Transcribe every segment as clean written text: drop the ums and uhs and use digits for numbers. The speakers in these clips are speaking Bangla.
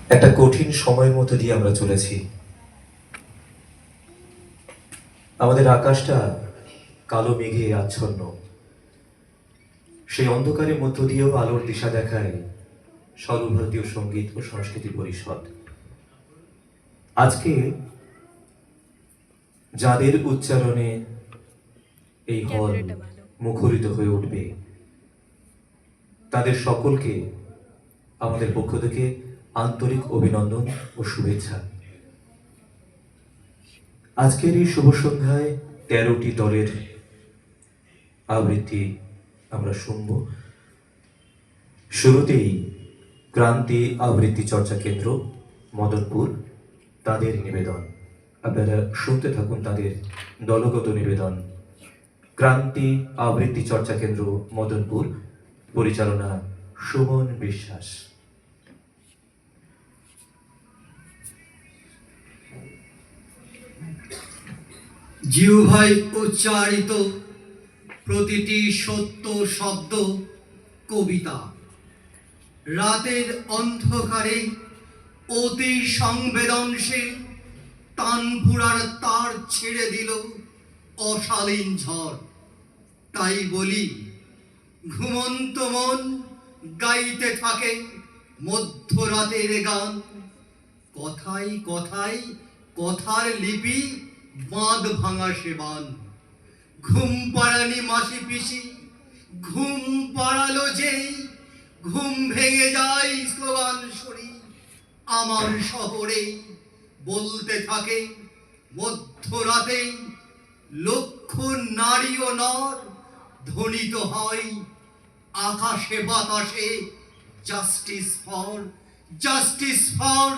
একটা কঠিন সময়ের মধ্য দিয়ে আমরা চলেছি। আমাদের আকাশটা কালো মেঘে আচ্ছন্ন। সেই অন্ধকারের মধ্য দিয়েও আলোর দিশা দেখায় সর্বভারতীয় সঙ্গীত ও সংস্কৃতি পরিষদ। আজকে যাদের উচ্চারণে এই হল মুখরিত হয়ে উঠবে, তাদের সকলকে আমাদের পক্ষ থেকে আন্তরিক অভিনন্দন ও শুভেচ্ছা। আজকের এই শুভ সন্ধ্যায় 13টি দলের আবৃত্তি আমরা শুনব। শুরুতেই ক্রান্তি আবৃত্তি চর্চা কেন্দ্র মদনপুর, তাদের নিবেদন। আপনারা শুনতে থাকুন তাদের দলগত নিবেদন। ক্রান্তি আবৃত্তি চর্চা কেন্দ্র মদনপুর, পরিচালনা সুমন বিশ্বাস। জিহ্বায় উচ্চারিত প্রতিটি সত্য শব্দ কবিতা। রাতের অন্ধকারে অতি সংবেদনশীল তানপুরার তার ছেড়ে দিল অশালীন ঝড়। তাই বলি, ঘুমন্ত মন গাইতে থাকে মধ্যরাতের গান। কথায় কথায় কথার লিপি বাঁধ ভাঙা সেবান। ঘুম পাড়ানি মাসি পিসি, ঘুম পাড়ালো যেই, ঘুম ভেঙে যায় স্লোগান শুনি আমার শহরে। বলতে থাকে মধ্যরাতে লক্ষ নারী ও নর ধ্বনিত হয় আকাশে বাতাসে, justice for, justice for,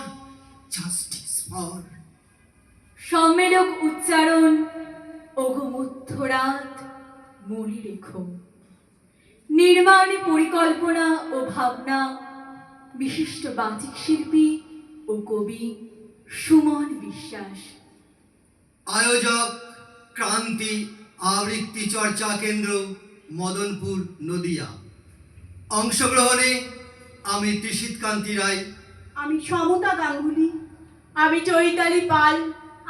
justice for. সম্মেলক উচ্চারণ ওগো মধ্যরাত মনে রেখো। নির্মাণ পরিকল্পনা ও ভাবনা বিশিষ্ট বাচিক শিল্পী ও কবি সুমন বিশ্বাস। আয়োজক ক্রান্তি আবৃত্তি চর্চা কেন্দ্র মদনপুর, নদিয়া। অংশগ্রহণে আমি তৃষিত কান্তি রায়, আমি সমতা গাঙ্গুলি, আমি চৈতালি পাল,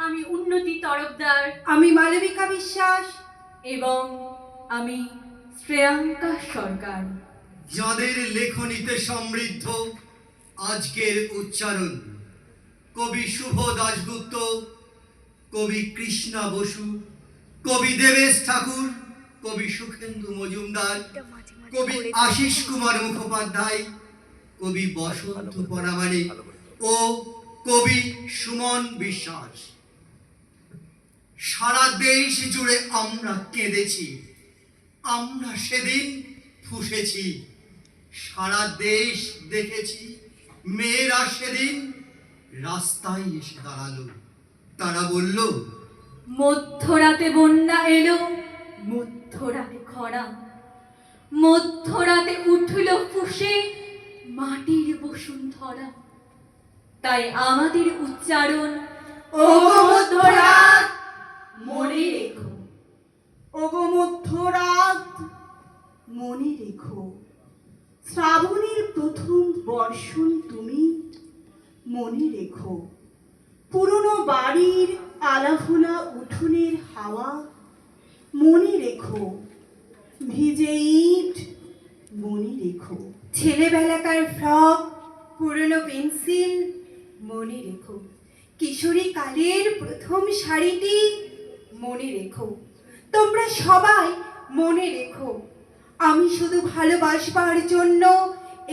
আমি উন্নতি তরফদার, আমি মালবিকা বিশ্বাস, এবং আমি শ্রেয়াঙ্কা সরকার। যাদের লেখনীতে সমৃদ্ধ আজকের উচ্চারণ: কবি শুভ দাশগুপ্ত, কবি কৃষ্ণা বসু, কবি দেবেশ ঠাকুর, কবি সুখেন্দু মজুমদার, কবি আশিস কুমার মুখোপাধ্যায়, কবি বসন্ত পরামানিক ও কবি সুমন বিশ্বাস। সারা দেশ জুড়ে আমরা কেঁদেছি, আমরা সেদিন ফুঁসেছি। সারা দেশ দেখেছি, মেয়েরা সেদিন রাস্তায় এসে দাঁড়ালো। তারা বলল, মধ্যরাতে বন্যা এলো, মধ্যরাতে খরা, মধ্যরাতে উঠল ফুঁসে মাটির বসুন্ধরা। তাই আমাদের উচ্চারণ ওগো মধ্যরাত মনে রেখো। ওগো মধ্যরাত মনে রেখো। শ্রাবণের প্রথম বর্ষণ তুমি মনে রেখো। পুরনো বাড়ির আলাভোলা উঠোনের হাওয়া মনে রেখো। ভিজে ইট মনে রেখো। ছেলেবেলাকার ফ্রক, পুরনো পেন্সিল মনে রেখো। কিশোরী কালের প্রথম শাড়িটি মনে রেখো। তোমরা সবাই মনে রেখো, আমি শুধু ভালোবাসবার জন্য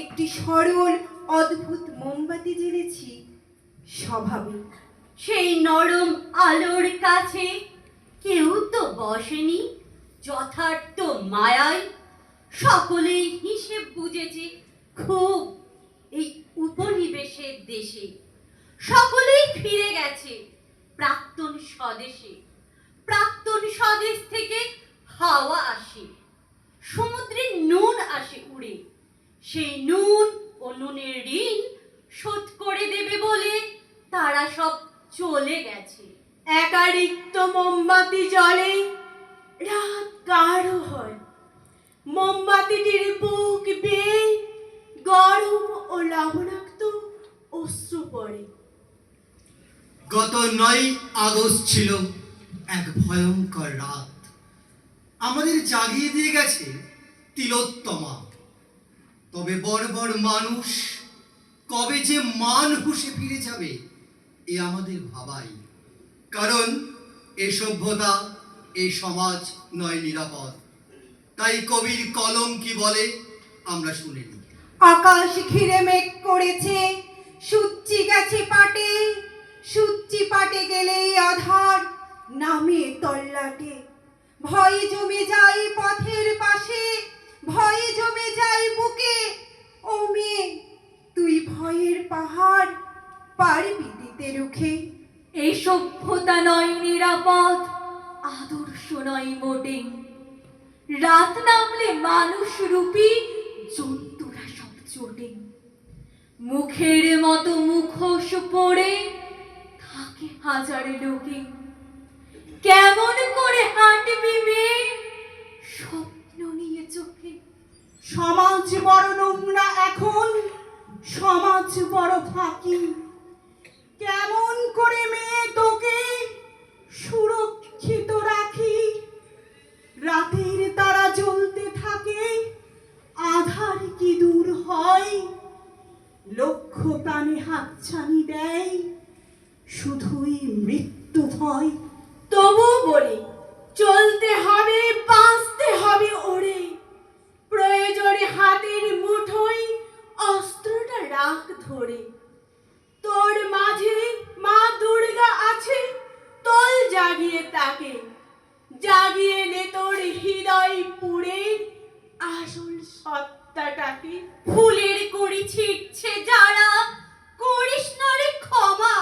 একটি সরল অদ্ভুত মোমবাতি জ্বেলেছি। স্বাভাবিক সেই নরম আলোর কাছে কেউ তো বসেনি যথার্থ মায়ায়। সকলেই হিসেব বুঝেছে খুব এই উপনিবেশের দেশে। সকলেই ফিরে গেছে প্রাক্তন স্বদেশে। প্রাক্তন স্বদেশ থেকে হাওয়া আসে, সমুদ্রের নুন আসে উড়ে। সেই নুন ও নুনের ঋণ শোধ করে দেবে বলে তারা সব চলে গেছে। একা রিক্ত মোমবাতি জ্বলে, রাত গাঢ় হয়। মোমবাতিটির বুক বেয়ে গরম ও লবণাক্ত অশ্রু গত 9 আগস্ট ছিল এক ভয়ঙ্কর রাত। আমাদের জাগিয়ে দিয়ে গেছে তিলোত্তমা। তবে বর্বর মানুষ কবে যে মান হুঁশে ফিরে যাবে এ আমাদের ভাবাই। কারণ এ সভ্যতা, এ সমাজ নয় নিরাপদ। তাই কবির কলম কি বলে আমরা শুনে নিই। আকাশ ঘিরে মেঘ করেছে, সূর্যি গেছে পাটে, সূর্যি পাটে গেলেই আধার নামে তল্লাটে। ভয়ে জমে যায় পথের পাশে, ভয়ে জমে যায় বুকে। ও মেয়ে, তুই ভয়ের পাহাড় পারবি দিতে রুখে? এই সভ্যতা নয় নিরাপদ, আদর্শ নয় মোটে। রাত নামলে মানুষ রূপী জন্তুরা সব চোটে। মুখের মতো মুখোশ পড়ে থাকে হাজার লোকে। কেমন করে হাঁটবি মেয়ে স্বপ্ন নিয়ে চোখে? সমাজ বড় নোংরা এখন, সমাজ বড় ফাঁকি। কেমন করে মেয়ে তোকে সুরক্ষিত রাখি? রাতের তারা জ্বলতে থাকে, আধার কি দূর হয়? লক্ষ প্রাণে হাতছানি দেয়, শুধুই মৃত্যু ভয়। তবু বলি চলতে হবে, বাঁচতে হবে ওরে। প্রয়োজনে হাতের মুঠোয় অস্ত্রটা রাখ ধরে। তোর মাঝে মা দুর্গা আছে, তোল জাগিয়ে তাকে। জাগিয়ে নে তোর হৃদয় পুড়ে আসল সত্তাটাকে। ফুলের কড়ি ছিটছে যারা, করিস না রে ক্ষমা।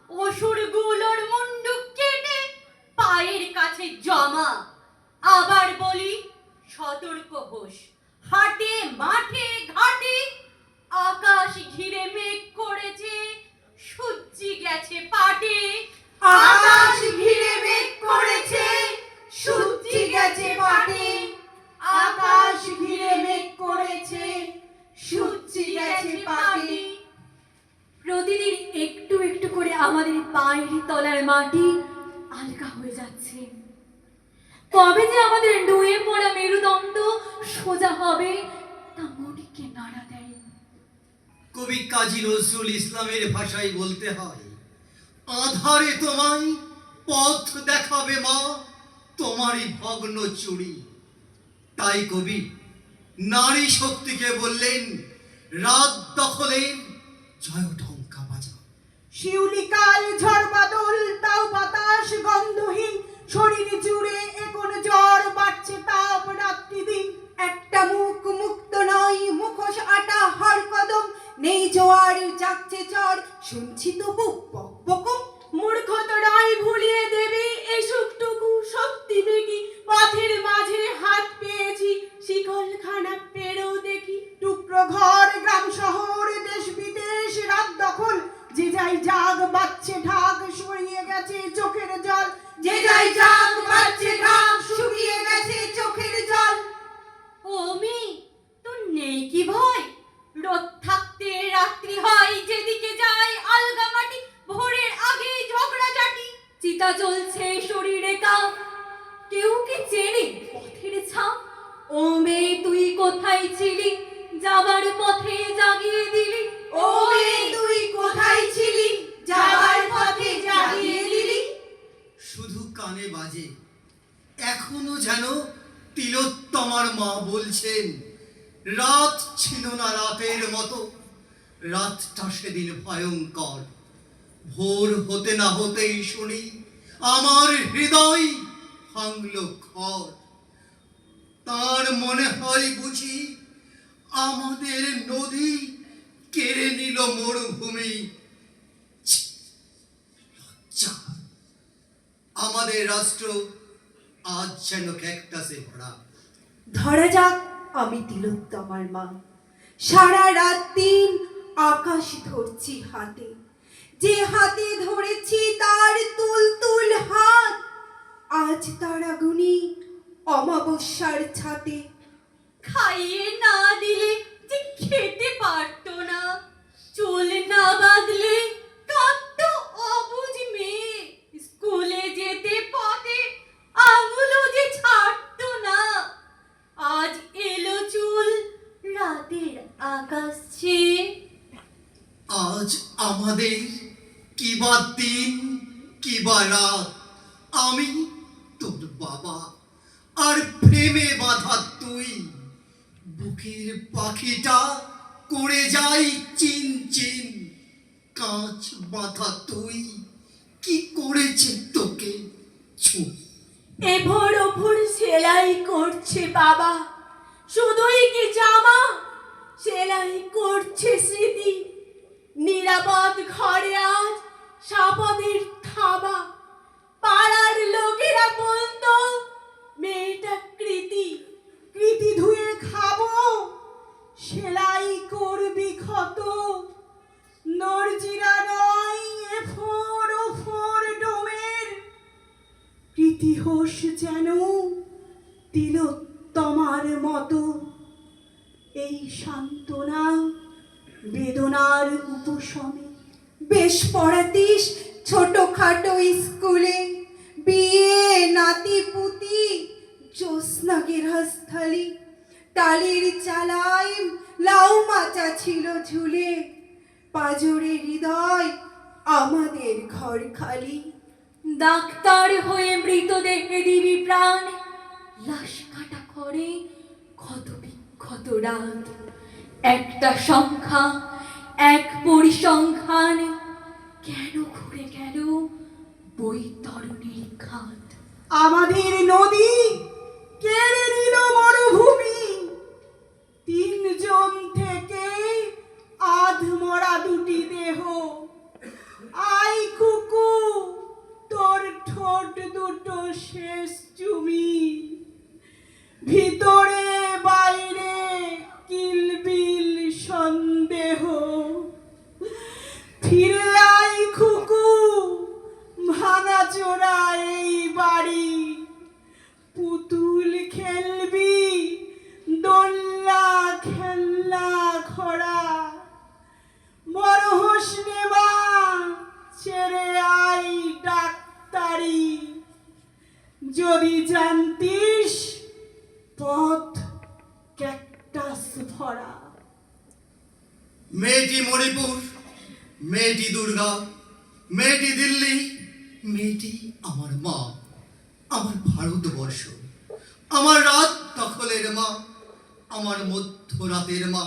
অসুরগুলোর মুন্ডু কেটে পায়ের কাছে জমা। আবার বলি সতর্ক হোস, হাটে মাঠে ঘাটে আকাশ ঘিরে মেঘ করেছে, সূর্যি গেছে পাটে। আকাশ ঘিরে মেঘ করেছে, সূর্যি গেছে পাটে। আকাশ ঘিরে মেঘ করেছে, সূর্যি গেছে পাটে। প্রতিদিন একটু একটু করে আমাদের পায়ের তলার মাটি আলগা হয়ে যাচ্ছে। কবে যে আমাদের নুয়ে পড়া মেরুদণ্ড সোজা হবে তা মনকে নাড়া দেয়। কবি কাজী নজরুল ইসলামের ভাষায় বলতে হয়, আধারে তোমায় পথ দেখাবে মা তোমারই ভগ্ন চুড়ি। তাই কবি নারী শক্তিকে বললেন, রাত দখলের জয় ঢঙ্কা বাজা। শিউলিকাল ঝড় বাদল, তাও বাতাস গন্ধহীন। শরীর জুড়ে এখন জ্বর বাড়ছে, তাপ রাত্রি দিন। একটা মুখ মুক্ত নয়, মুখোশ আটা হর কদম। নেই জোয়ার যাচ্ছে চর, শুনছি তবু বক বকম। মূর্খতা নয় ভুলিয়ে দেবে এই সুখটুকু সত্যি দেখি। পথের মাঝে হাত পেয়েছি, শিকলখানা পেরেও দেখি। টুকরো ঘর, গ্রাম শহর, দেশ বিদেশ, রাত দখল। যে যাই জাগ বাচ্ছে ঢাক, সরিয়ে গেছে চোখের জল। যে যাই জাগ বাচ্ছে ঢাক, শুকিয়ে গেছে চোখের জল। ও মেয়ে, তোর নেই কি ভয়? রোদ থাকতে রাত্রি হয়, যেদিকে যায় আলগা মাটি। ভোরের আগে ঝগড়াঝাটি, চিতা চলছে শরীরে কাপ। কেউ কি চেনে পথের ছাপ? ও মেয়ে, তুই কোথায় ছিলি? যাবার পথে জাগিয়ে দিলি। ও মেয়ে, তুই কোথায় ছিলি? যাবার পথে জাগিয়ে দিলি। শুধু কানে বাজে, এখনো যেন তিলোত্তমার মা বলছেন, রাত ছিল না রাতের মতো, রাতটা সেদিন ভয়ঙ্কর। ভোর হতে না হতেই শুনি আমার হৃদয় ভাঙল খর। তার মনে হয় বুঝি আমাদের নদী কেড়ে নিল মরুভূমি। ছি, লজ্জা! আমাদের রাষ্ট্র আজ যেন ক্যাকটাসে ভরা। ধরা যাক আমি তিলোত্তমার মা, সারা রাত দিন আকাশ ধরছি হাতে। যে হাতে ধরেছি তার তুলতুল হাত, আজ তারা গুনি অমাবস্যার ছাতে। খাইয়ে না দিলে যে খেতে পারতো না, চুল না বাঁধলে কাঁদতো অবুঝ মেয়ে। আজ আমাদের কিবা দিন কিবা রাত, আমি তোর বাবা আর প্রেমে বাঁধা তুই, বুকের পাখিটা করে যাই চিন চিন, কাঁচ বাঁধা তুই, কি করেছে তোকে ছু। এভর ওভর সেলাই করছে বাবা, শুধুই কি জামা, সেলাই করছে স্মৃতি। নিরাপদ ঘরে আজ সাপদের থাবা, পাড়ার লোকেরা বলতো মেয়েটা কৃতি, কৃতি ধুয়ে খাবো, সেলাই করবি ক্ষত। নরজিরা নয় এফোর ওফোর ডোমের, প্রীতিহোষ যেন তিলোত্তমার মতো। এই সান্ত্বনা বেদনার উপশমে। বেশ পড়াতিস ছোটখাটো স্কুলে, বিয়ে নাতি পুতি, জ্যোৎস্না গেরস্থালি, টালির চালাই লাউ মাচা ছিল ঝুলে। পাজরে হৃদয় আমাদের ঘর খালি। ডাক্তার হয়ে মৃতদেহে দিবি প্রাণ, লাশ কাটা করে ক্ষত বিক্ষত রাত। একটা সংখ্যা, এক পরিসংখ্যান, কেন ঘুরে গেল বৈতরণীর ঘাট। আমাদের নদী কেড়ে নিল মরুভূমি, তিনজন থেকে আধমরা দুটি দেহ। আই কুকু তোর ঠোঁট দুটো শেষ চুমি, ভিতরে বাইরে কিলবিল সন্দেহ। ফিরে আই খুকু, ভাঙা চোরা এই বাড়ি, পুতুল খেলবি, দোল্লা খেলনা খরা। মরহস নেবা ছেড়ে আই ডাক্তারি, যদি জানতিস পথ ক্যাকটাস ভরা। মেয়েটি মণিপুর, মেয়েটি দুর্গা, মেয়েটি দিল্লি, মেয়েটি আমার মা, আমার ভারতবর্ষ, আমার রাত দখলের মা, আমার মধ্যরাতের মা,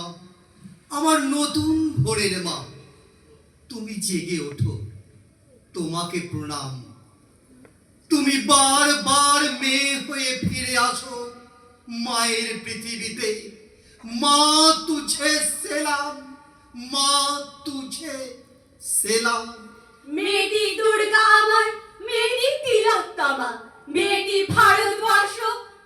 আমার নতুন ভোরের মা। তুমি জেগে ওঠো, তোমাকে প্রণাম। তুমি বারবার মেয়ে হয়ে ফিরে আসো মায়ের পৃথিবীতে। মা তুঝে সেলাম, মা তুঝে সেলাম। মেয়েটি দুর্গা আমার, মেয়েটি তিলোত্তমা, মেয়েটি ভারতবর্ষ,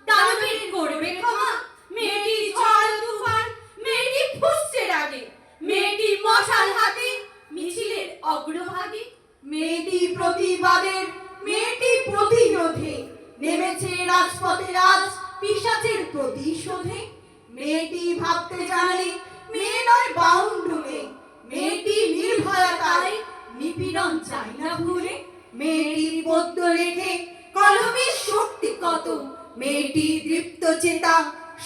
দানবের করবে ক্ষমা। মেয়েটি ঝড় তুফান, মেয়েটি ফুসছে রাগে, মেয়েটি মশাল হাতে, মিছিলের অগ্রভাগে। মেয়েটি প্রতিবাদের, মেয়েটি প্রতিরোধে, নেমেছে রাজপথে রাজ পিশাচের প্রতিশোধে। মেয়েটি ভাবতে জানে, মেয়ে নয় বাউন্ডুলে, মেয়েটি নির্ভয়তায় নিপীড়ন চাই না ভুলে। মেয়েটি পদ্য লেখে, কলমের শক্তি কত, মেয়েটি দৃপ্ত চেতা,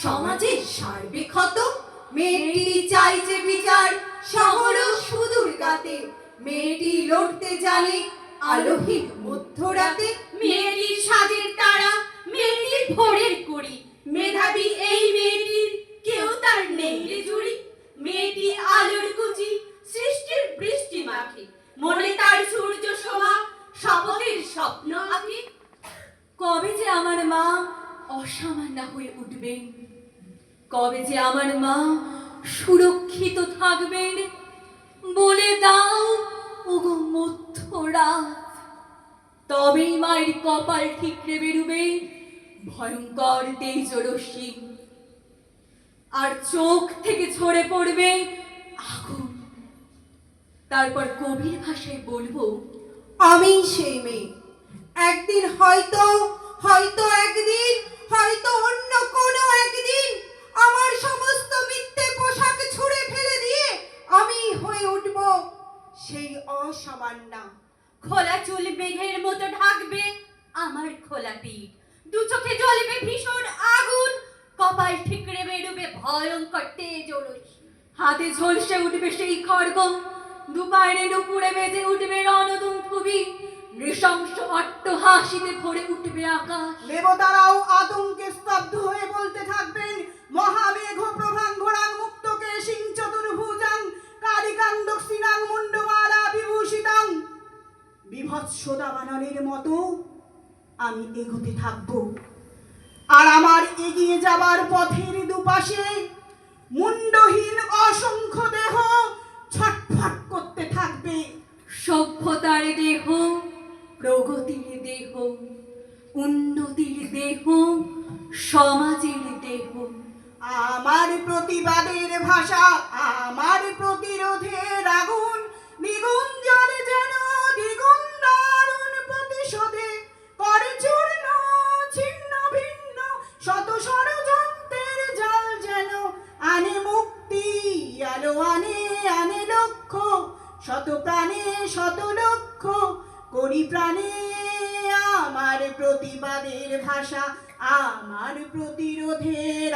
সমাজের সার্বিক ক্ষত। মেয়েটি চাইছে বিচার শহর ও সুদূর গাতে, মেয়েটি লড়তে জানে আলোহীন মধ্যরাতে। মেয়েটি সাজের তারা, মেয়েটি ভোরের কুড়ি, মেধাবী এই মেয়েটির কেউ তার নেই রে জুড়ি। মেয়েটি আলোর কুচি, সৃষ্টির বৃষ্টি মাখে, মনে তার সূর্য শোভা, শপথের স্বপ্ন আঁকে। কবে যে আমার মা অসামান্য হয়ে উঠবেন, কবে যে আমার মা সুরক্ষিত থাকবেন, বলে দাও ওগো মধ্যরাত। তবেই মায়ের কপাল ঠিকরে বেরুবে ভয়ঙ্কর তেজরশ্মি, আর চোখ থেকে ঝরে পড়বে আগুন। তারপর কবির ভাষায় বলবো, আমি সেই মেয়ে, একদিন হয়তো, হয়তো একদিন, হয়তো অন্য কোনো একদিন, আমার সমস্ত মিথ্যে পোশাক ছুঁড়ে ফেলে দিয়ে আমি হয়ে উঠব সেই অসামান্য। খোলা চুল মেঘের মতো ঢাকবে আমার খোলা পিঠ, দু চোখে জ্বলবে ভীষণ আগুন, কপাল ঠিকরে বেরোবে ভয়ঙ্কর তেজরশ্মি। হাতে ঝলসে উঠবে সেই খড়গ, দুপারে নুপুরে বেজে উঠবে রণদুন্ধুবি, নৃশংস অট্টহাসিতে ভরে উঠবে আকাশ। দেবতারাও আতঙ্কে স্তব্ধ হয়ে বলতে থাকবেন, মহামেঘ প্রভাঙ্গরাং মুক্তকে সিং চতুর্ভুজাং কারিকান্দ সিনাং মুন্ডমালা বিভূষিতাং। বিভৎস দাবানলের মতো আমি এগোতে থাকবো, আর আমার এগিয়ে যাবার পথের দুপাশে মুন্ডহীন অসংখ্য দেহ ছটফট করতে থাকবে। সভ্যতার দেহ, প্রগতির দেহ, উন্নতির দেহ, সমাজের দেহ। আমার প্রতিবাদের ভাষা, আমার প্রতিরোধের আগুন, দ্বিগুণ জলে যেন দ্বিগুণ দারুণ প্রতিশোধে করে চূর্ণ ছিন্ন ভিন্ন শত ষড়যন্ত্রের জাল যেন আনে মুক্তি, আলো আনে আনে লক্ষ্য, শত প্রাণে শত লক্ষ্য করি প্রাণে আমার প্রতিবাদের ভাষা, আমার প্রতিরোধের